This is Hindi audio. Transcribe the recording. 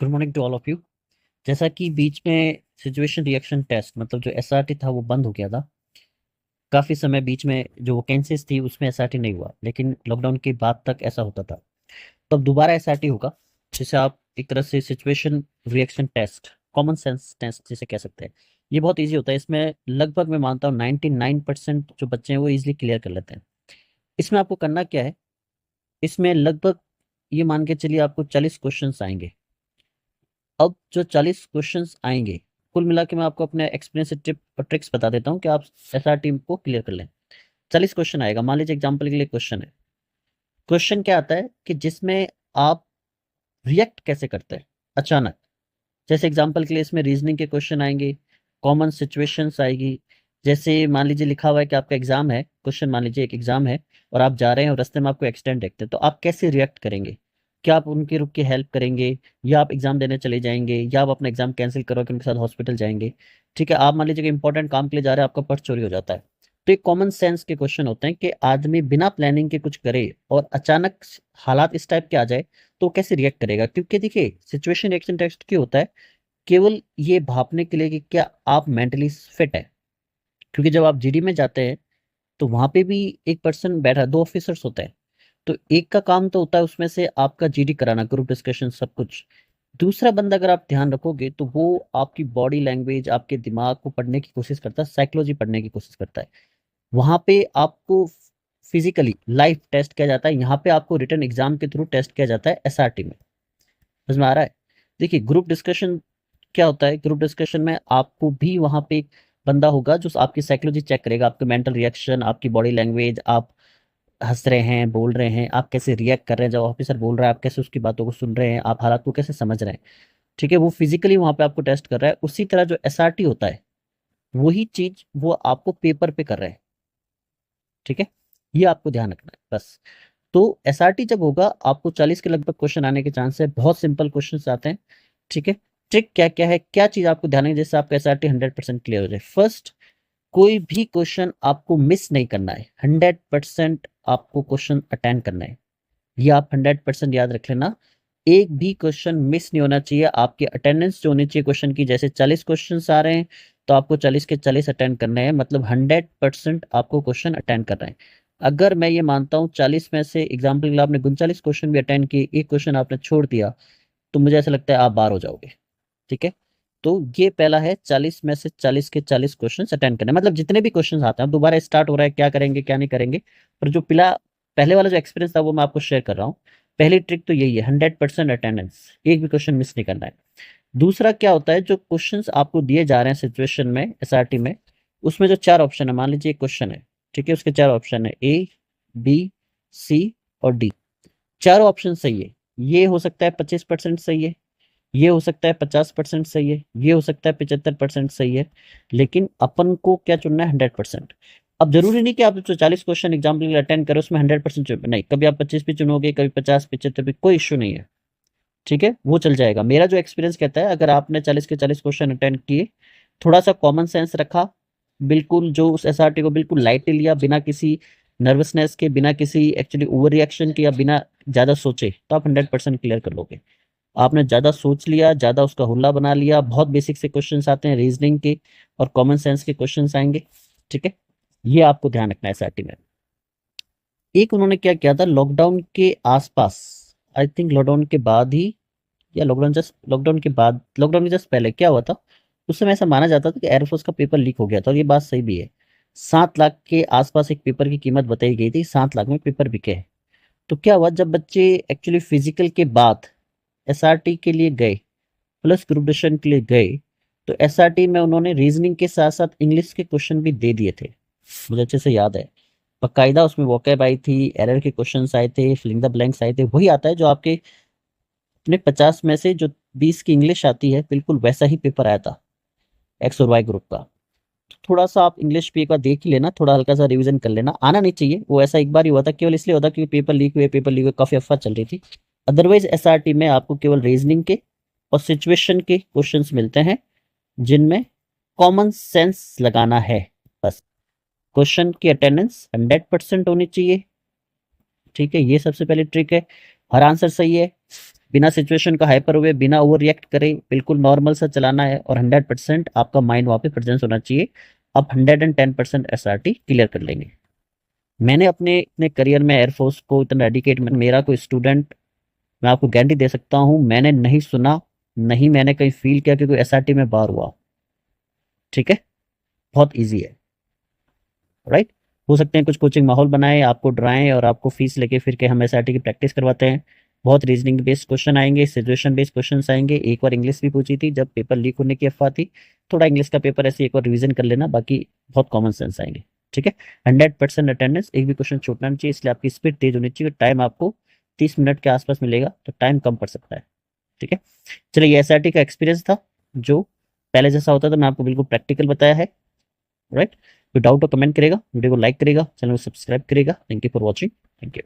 Good morning to all of you. जैसा कि बीच में सिचुएशन रिएक्शन टेस्ट मतलब जो एसआरटी था वो बंद हो गया था। काफ़ी समय बीच में जो वैकेंसीज थी उसमें एसआरटी नहीं हुआ, लेकिन लॉकडाउन के बाद तक ऐसा होता था। तो अब दोबारा एसआरटी होगा, जिसे आप एक तरह से situation reaction test, common sense test जिसे कह सकते हैं। ये बहुत ईजी होता है। इसमें लगभग मैं मानता हूँ 99% जो बच्चे हैं वो ईजिली क्लियर कर लेते हैं। इसमें आपको करना क्या है, इसमें लगभग ये मान के चलिए आपको 40 क्वेश्चन आएंगे। अब जो 40 क्वेश्चंस आएंगे, कुल मिला के मैं आपको अपने एक्सपीरियंस से टिप और ट्रिक्स बता देता हूँ कि आप एसआर टीम को क्लियर कर लें। 40 क्वेश्चन आएगा, मान लीजिए एग्जाम्पल के लिए क्वेश्चन है। क्वेश्चन क्या आता है कि जिसमें आप रिएक्ट कैसे करते हैं अचानक। जैसे एग्जाम्पल के लिए इसमें रीजनिंग के क्वेश्चन आएंगे, कॉमन सिचुएशंस आएगी। जैसे मान लीजिए लिखा हुआ है कि आपका एग्जाम है, क्वेश्चन मान लीजिए एक एग्जाम है और आप जा रहे हैं और रास्ते में आपको एक्सीडेंट देखते हैं, तो आप कैसे रिएक्ट करेंगे। क्या आप उनकी रुक के हेल्प करेंगे, या आप एग्जाम देने चले जाएंगे, या आप अपना एग्जाम कैंसिल करो के उनके साथ हॉस्पिटल जाएंगे। ठीक है, आप मान लीजिए कि इंपॉर्टेंट काम के लिए जा रहे हैं, आपका पर्स चोरी हो जाता है। तो ये कॉमन सेंस के क्वेश्चन होते हैं कि आदमी बिना प्लानिंग के कुछ करे और अचानक हालात इस टाइप के आ जाए तो वो कैसे रिएक्ट करेगा। क्योंकि देखिए सिचुएशन रिएक्शन टेस्ट क्यों होता है, केवल ये भापने के लिए कि क्या आप मेंटली फिट है। क्योंकि जब आप जीडी में जाते हैं तो वहां पे भी एक पर्सन बैठा, दो ऑफिसर्स होते हैं। तो एक का काम तो होता है उसमें से आपका जीडी कराना, ग्रुप डिस्कशन सब कुछ। दूसरा बंदा अगर आप ध्यान रखोगे तो वो आपकी बॉडी लैंग्वेज, आपके दिमाग को पढ़ने की कोशिश करता है, साइकोलॉजी पढ़ने की कोशिश करता है। वहां पे आपको फिजिकली लाइव टेस्ट किया जाता है, यहाँ पे आपको रिटन एग्जाम के थ्रू टेस्ट किया जाता है एसआरटी में। समझ में आ रहा है। देखिए ग्रुप डिस्कशन क्या होता है, ग्रुप डिस्कशन में आपको भी वहां पे एक बंदा होगा जो आपकी साइकोलॉजी चेक करेगा, आपके मेंटल रिएक्शन, आपकी बॉडी लैंग्वेज, आप हंस रहे हैं, बोल रहे हैं, आप कैसे रिएक्ट कर रहे हैं, जब ऑफिसर बोल रहा है आप कैसे उसकी बातों को सुन रहे हैं, आप हालात को कैसे समझ रहे हैं। ठीक है, वो फिजिकली वहां पे आपको टेस्ट कर रहा है। उसी तरह जो एसआरटी होता है वही चीज वो आपको पेपर पे कर रहे हैं। ठीक है, ये आपको ध्यान रखना है बस। तो एसआरटी जब होगा आपको 40 के लगभग क्वेश्चन आने के चांस है, बहुत सिंपल क्वेश्चन आते हैं। ठीक है, ट्रिक क्या क्या है, क्या चीज आपको ध्यान रखनी है जिससे आपका एसआरटी 100% क्लियर हो जाए। फर्स्ट, कोई भी क्वेश्चन आपको मिस नहीं करना है, 100% आपको क्वेश्चन अटेंड करना है। ये आप 100% याद रख लेना। एक भी क्वेश्चन मिस नहीं होना चाहिए। आपकी अटेंडेंस जो होनी चाहिए क्वेश्चन की, जैसे 40 क्वेश्चन आ रहे हैं तो आपको 40 के 40 अटेंड करने हैं, मतलब 100% आपको क्वेश्चन अटेंड करना है। अगर मैं ये मानता हूँ 40 में से एग्जाम्पल के लिए आपने 39 क्वेश्चन भी अटेंड किए, एक क्वेश्चन आपने छोड़ दिया, तो मुझे ऐसा लगता है आप बाहर हो जाओगे। ठीक है, तो ये पहला है, 40 में से 40 के 40 क्वेश्चन अटेंड करने, मतलब जितने भी क्वेश्चन आते हैं। दोबारा स्टार्ट हो रहा है, क्या करेंगे क्या नहीं करेंगे, पर जो पहले वाला जो एक्सपीरियंस था वो मैं आपको शेयर कर रहा हूँ। पहली ट्रिक तो यही है, 100% अटेंडेंस, एक भी क्वेश्चन मिस नहीं करना है। दूसरा क्या होता है, जो क्वेश्चंस आपको दिए जा रहे हैं सिचुएशन में एसआरटी में, उसमें जो चार ऑप्शन है, मान लीजिए एक क्वेश्चन है, ठीक है, उसके चार ऑप्शन है, ए, बी, सी और डी। चारों ऑप्शन सही है। ये हो सकता है 25% सही है, ये हो सकता है 50% सही है, ये हो सकता है 75% सही है, लेकिन अपन को क्या चुनना है, 100%। अब जरूरी नहीं कि आप जो 40 क्वेश्चन एग्जाम्पल के लिए अटेंड करो उसमें 100% चुन, नहीं, कभी आप 25 भी चुनोगे, कभी 50, 75 भी, कोई इश्यू नहीं है। ठीक है, वो चल जाएगा। मेरा जो एक्सपीरियंस कहता है, अगर आपने 40 के 40 क्वेश्चन अटेंड किए, थोड़ा सा कॉमन सेंस रखा, बिल्कुल जो उस एसआरटी को बिल्कुल लाइटली लिया, बिना किसी नर्वसनेस के, बिना किसी एक्चुअली ओवर रिएक्शन के, या बिना ज्यादा सोचे, तो आप 100% क्लियर कर लोगे। आपने ज़्यादा सोच लिया, ज़्यादा उसका हुल्ला बना लिया, बहुत बेसिक से क्वेश्चंस आते हैं रीजनिंग के और कॉमन सेंस के क्वेश्चंस आएंगे। ठीक है, ये आपको ध्यान रखना है एसआरटी में। एक उन्होंने क्या किया था लॉकडाउन के आसपास, आई थिंक लॉकडाउन के बाद ही, या लॉकडाउन के बाद, लॉकडाउन के जस्ट पहले क्या हुआ था, उस समय ऐसा माना जाता था कि एयरफोर्स का पेपर लीक हो गया था, और ये बात सही भी है। 7 लाख के आसपास एक पेपर की कीमत बताई गई थी, 7 लाख में पेपर बिके हैं। तो क्या हुआ, जब बच्चे एक्चुअली फिजिकल के बाद एसआरटी के लिए गए, प्लस ग्रुप डिस्कशन के लिए गए, तो एसआरटी में उन्होंने रीजनिंग के साथ साथ इंग्लिश के क्वेश्चन भी दे दिए थे, मुझे अच्छे से याद है। बकायदा उसमें वोकैब आई थी, एरर के क्वेश्चंस आए थे, फिलिंग द ब्लैंक्स आए थे, वही आता है जो आपके अपने 50 में से जो 20 की इंग्लिश आती है, बिल्कुल वैसा ही पेपर आया था एक्स और वाई ग्रुप का। थोड़ा सा आप इंग्लिश भी एक बार देख ही लेना, थोड़ा हल्का सा रिवीजन कर लेना, आना नहीं चाहिए वो, ऐसा एक बार ही हुआ था, केवल इसलिए होता क्योंकि पेपर लीक हुए, काफी अफवाह चल रही थी। अदरवाइज एसआरटी में आपको केवल रीजनिंग के और सिचुएशन के क्वेश्चंस मिलते हैं, जिनमें कॉमन सेंस लगाना है बस। क्वेश्चन की अटेंडेंस 100% होनी चाहिए। ठीक है, ये सबसे पहले ट्रिक है। हर आंसर सही है, बिना सिचुएशन को हाइपर हुए, बिना ओवर रिएक्ट करे, बिल्कुल नॉर्मल सा चलाना है और 100% आपका माइंड वहाँ पे प्रेजेंस होना चाहिए। आप 110% एसआरटी क्लियर कर लेंगे। मैंने अपने अपने करियर में एयरफोर्स को इतना डेडिकेट, मेरा कोई स्टूडेंट, मैं आपको गारंटी दे सकता हूँ, मैंने नहीं सुना, नहीं मैंने कहीं फील किया कि कोई एसआरटी में बाहर हुआ। ठीक है, बहुत ईजी है, राइट। हो सकते हैं कुछ कोचिंग माहौल बनाए, आपको डराएं और आपको फीस लेके फिर के हम एसआरटी की प्रैक्टिस करवाते हैं। बहुत रीजनिंग बेस्ड क्वेश्चन आएंगे, सिचुएशन बेस्ड क्वेश्चन आएंगे। एक बार इंग्लिश भी पूछी थी जब पेपर लीक होने की अफवाह थी, थोड़ा इंग्लिश का पेपर ऐसे एक बार रिवीजन कर लेना, बाकी बहुत कॉमन सेंस आएंगे। ठीक है, 100% अटेंडेंस, एक भी क्वेश्चन छूटना नहीं चाहिए, इसलिए आपकी स्पीड तेज होनी चाहिए। टाइम आपको 30 मिनट के आसपास मिलेगा, तो टाइम कम पड़ सकता है। ठीक है, चलिए, ये एसआरटी का एक्सपीरियंस था, जो पहले जैसा होता था मैं आपको बिल्कुल प्रैक्टिकल बताया है, राइट। कोई डाउट हो कमेंट करेगा, वीडियो को लाइक करेगा, चैनल को सब्सक्राइब करेगा। Thank you for watching. Thank you.